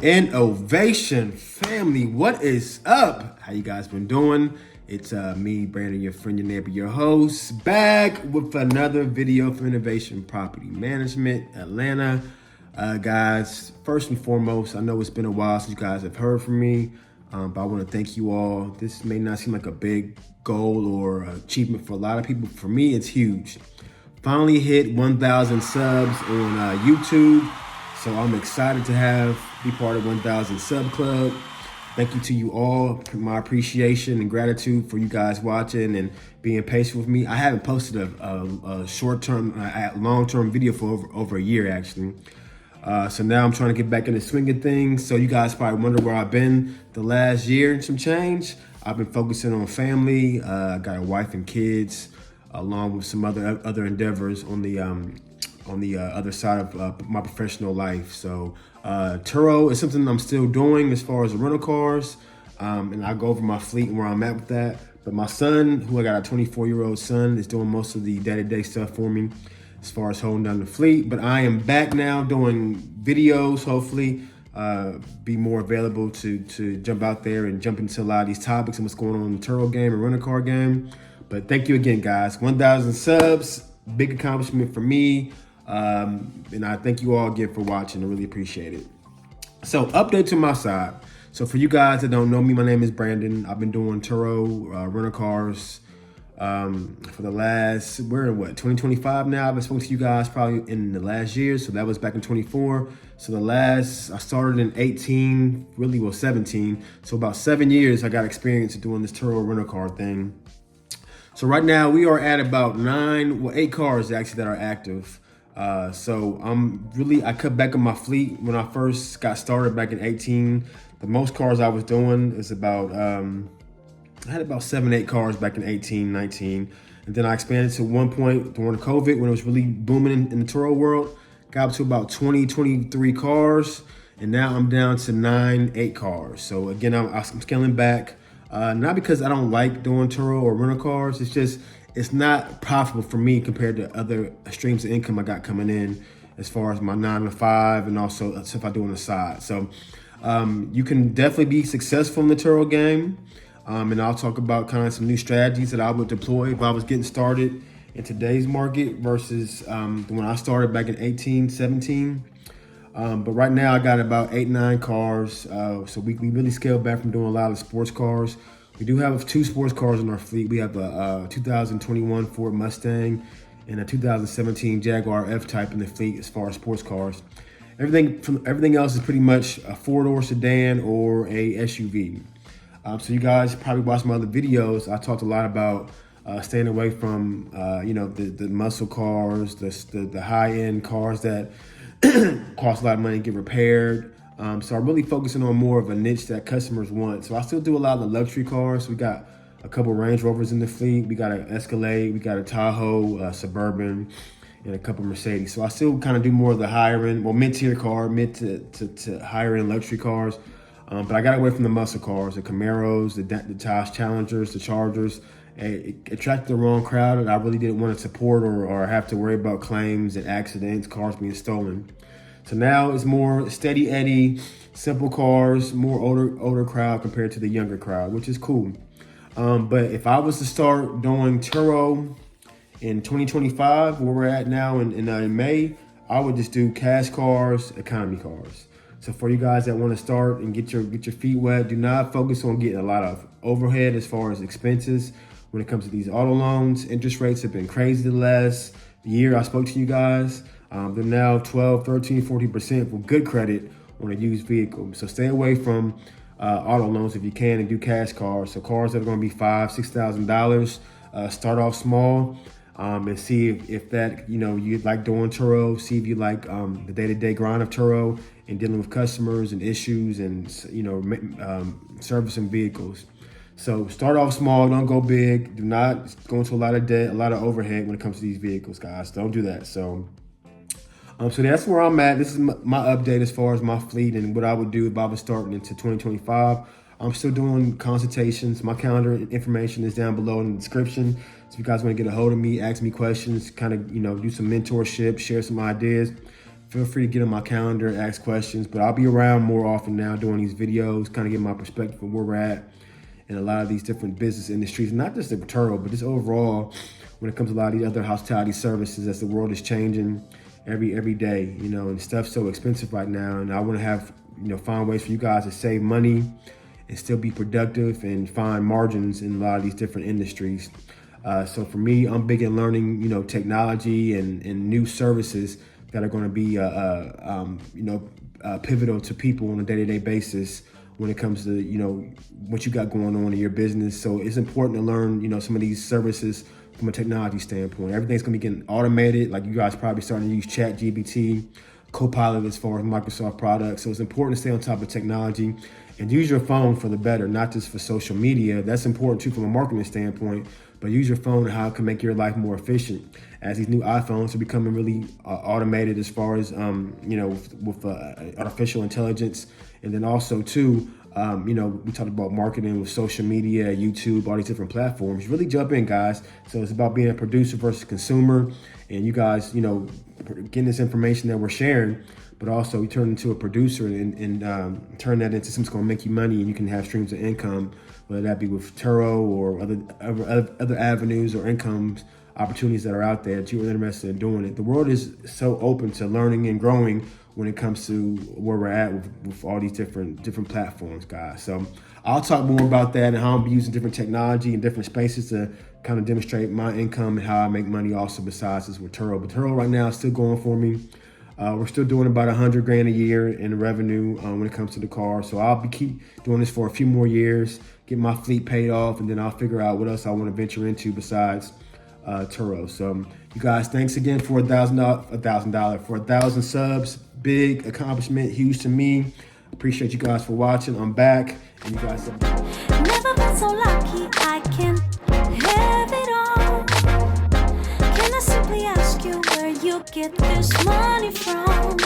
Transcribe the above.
Innovation family, what is up? How you guys been doing? It's me, Brandon, your friend, your neighbor, your host, back with another video for Innovation Property Management, Atlanta. Guys, first and foremost, I know it's been a while since you guys have heard from me, but I want to thank you all. This may not seem like a big goal or achievement for a lot of people. For me, it's huge. Finally hit 1,000 subs on YouTube. So I'm excited to be part of 1,000 Sub Club. Thank you to you all. My appreciation and gratitude for you guys watching and being patient with me. I haven't posted a short-term, long-term video for over a year actually. So now I'm trying to get back in the swing of things. So you guys probably wonder where I've been the last year and some change. I've been focusing on family. Got a wife and kids, along with some other endeavors on the other side of my professional life. So Turo is something I'm still doing as far as the rental cars, and I go over my fleet and where I'm at with that. But my son, who I got a 24-year-old son, is doing most of the day-to-day stuff for me as far as holding down the fleet. But I am back now doing videos, hopefully be more available to jump out there and jump into a lot of these topics and what's going on in the Turo game and rental car game. But thank you again, guys. 1,000 subs, big accomplishment for me. And I thank you all again for watching. I really appreciate it. So update to my side. So for you guys that don't know me, my name is Brandon. I've been doing Turo rental cars for the last, we're in 2025 now. I've been speaking to you guys probably in the last year. So that was back in 24. So I started in 18, really, 17. So about 7 years I got experience doing this Turo rental car thing. So right now we are at about 8 cars actually that are active. So I cut back on my fleet when I first got started back in 18. The most cars I was doing is about, I had about 7, 8 cars back in 18, 19. And then I expanded to one point during COVID when it was really booming in the Turo world, got up to about 20, 23 cars. And now I'm down to 9, 8 cars. So again, I'm scaling back, not because I don't like doing Turo or rental cars. It's just, it's not profitable for me compared to other streams of income I got coming in as far as my 9 to 5 and also stuff I do on the side. So you can definitely be successful in the Turo game. And I'll talk about kind of some new strategies that I would deploy if I was getting started in today's market versus when I started back in 18, 17. But right now I got about 8, 9 cars. So we really scaled back from doing a lot of sports cars. We do have 2 sports cars in our fleet. We have a 2021 Ford Mustang and a 2017 Jaguar F-Type in the fleet as far as sports cars. Everything else is pretty much a 4-door sedan or a SUV. So you guys probably watched my other videos. I talked a lot about staying away from the muscle cars, the high-end cars that cost a lot of money to get repaired. So I'm really focusing on more of a niche that customers want. So I still do a lot of the luxury cars. We got a couple Range Rovers in the fleet. We got an Escalade, we got a Tahoe, Suburban, and a couple Mercedes. So I still kind of do more of the higher end, mid-tier car, mid to higher end luxury cars. But I got away from the muscle cars, the Camaros, the Dodge Challengers, the Chargers. It attracted the wrong crowd and I really didn't want to support or have to worry about claims and accidents, cars being stolen. So now it's more steady Eddie, simple cars, more older crowd compared to the younger crowd, which is cool. But if I was to start doing Turo in 2025, where we're at now in May, I would just do cash cars, economy cars. So for you guys that want to start and get your feet wet, do not focus on getting a lot of overhead as far as expenses when it comes to these auto loans. Interest rates have been crazy the last year I spoke to you guys. They're now 12, 13, 14% for good credit on a used vehicle. So stay away from auto loans if you can and do cash cars. So cars that are going to be $5,000, $6,000. Start off small and see if that, you'd like doing Turo. See if you like the day-to-day grind of Turo and dealing with customers and issues and, servicing vehicles. So start off small, don't go big. Do not go into a lot of debt, a lot of overhead when it comes to these vehicles, guys. Don't do that. So that's where I'm at. This is my update as far as my fleet and what I would do if I was starting into 2025. I'm still doing consultations. My calendar information is down below in the description. So if you guys want to get a hold of me, ask me questions, kind of, do some mentorship, share some ideas, feel free to get on my calendar, ask questions. But I'll be around more often now doing these videos, kind of get my perspective of where we're at in a lot of these different business industries, not just the Turo, but just overall when it comes to a lot of these other hospitality services as the world is changing every day, you know, and stuff's so expensive right now. And I want to have, you know, find ways for you guys to save money and still be productive and find margins in a lot of these different industries. So for me, I'm big in learning, you know, technology and new services that are going to be, pivotal to people on a day-to-day basis when it comes to, you know, what you got going on in your business. So it's important to learn, you know, some of these services from a technology standpoint. Everything's going to be getting automated. Like you guys probably starting to use ChatGPT, Copilot as far as Microsoft products. So it's important to stay on top of technology and use your phone for the better, not just for social media. That's important too from a marketing standpoint, but use your phone and how it can make your life more efficient. As these new iPhones are becoming really automated as far as, with artificial intelligence. And then also too, we talked about marketing with social media, YouTube, all these different platforms. Really jump in, guys. So it's about being a producer versus consumer. And you guys, you know, getting this information that we're sharing, but also you turn into a producer and turn that into something that's going to make you money, and you can have streams of income, whether that be with Turo or other avenues or incomes opportunities that are out there that you're interested in doing it. The world is so open to learning and growing when it comes to where we're at with all these different platforms, guys. So I'll talk more about that and how I'm using different technology in different spaces to kind of demonstrate my income and how I make money also besides this with Turo. But Turo right now is still going for me. We're still doing about $100,000 a year in revenue when it comes to the car. So I'll keep doing this for a few more years, get my fleet paid off, and then I'll figure out what else I want to venture into besides Turo. So you guys, thanks again for $1,000 subs. Big accomplishment, huge to me. Appreciate you guys for watching. I'm back, and you guys have never been so lucky. I can have it all. Can I simply ask you where you get this money from?